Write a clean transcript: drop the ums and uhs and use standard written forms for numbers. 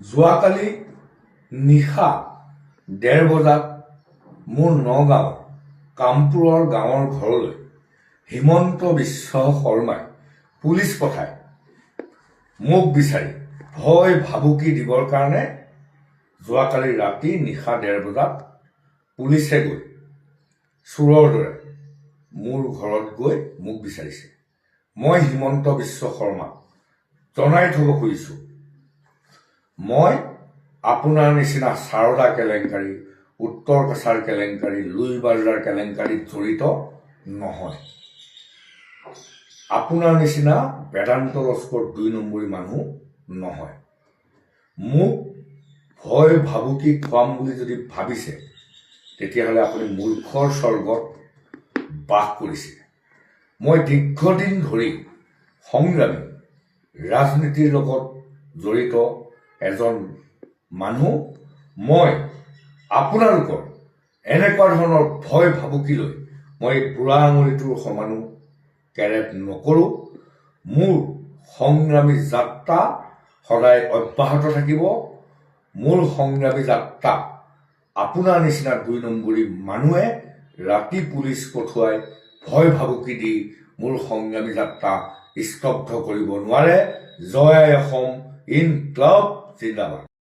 যোৱাকালি নিশা 1:30 বজাত মোৰ নগাঁও কামপুৰৰ গাঁৱৰ ঘৰলৈ হিমন্ত বিশ্ব শৰ্মাই পুলিচ পঠায় মোক বিচাৰি ভয় ভাবুকি দিবৰ কাৰণে যোৱাকালি ৰাতি নিশা 1:30 বজাত পুলিচে গৈ চোৰৰ দৰে মোৰ ঘৰত গৈ মোক বিচাৰিছে। মই হিমন্ত বিশ্ব শৰ্মাক জনাই থব খুজিছোঁ, মই আপোনাৰ নিচিনা সাৰদা কেলেংকাৰী, উত্তৰ কাছাৰ কেলেংকাৰী, লুইবাৰ্ডাৰ কেলেংকাৰীত জড়িত নহয়। আপোনাৰ নিচিনা বেদান্ত লস্কৰ 2 নম্বৰী মানুহ নহয়। মোক ভয় ভাবুকি খুৱাম বুলি যদি ভাবিছে, তেতিয়াহ'লে আপুনি মূৰ্খৰ স্বৰ্গত বাস কৰিছে। মই দীৰ্ঘদিন ধৰি সংগ্ৰামী, ৰাজনীতিৰ লগত জড়িত এজন মানুহ। মই আপোনালোকৰ এনেকুৱা ধৰণৰ ভয় ভাবুকি লৈ মই বুঢ়া আঙুলিটোৰ সমানো কেৰেপ নকৰোঁ। মোৰ সংগ্ৰামী যাত্ৰা সদায় অব্যাহত থাকিব। মোৰ সংগ্ৰামী যাত্ৰা আপোনাৰ নিচিনা 2 নম্বৰী মানুহে ৰাতি পুলিচ পঠুৱাই ভয় ভাবুকি দি মোৰ সংগ্ৰামী যাত্ৰা স্তব্ধ কৰিব নোৱাৰে। জয় অসম, ইনকলাব জিন্দাবাদ।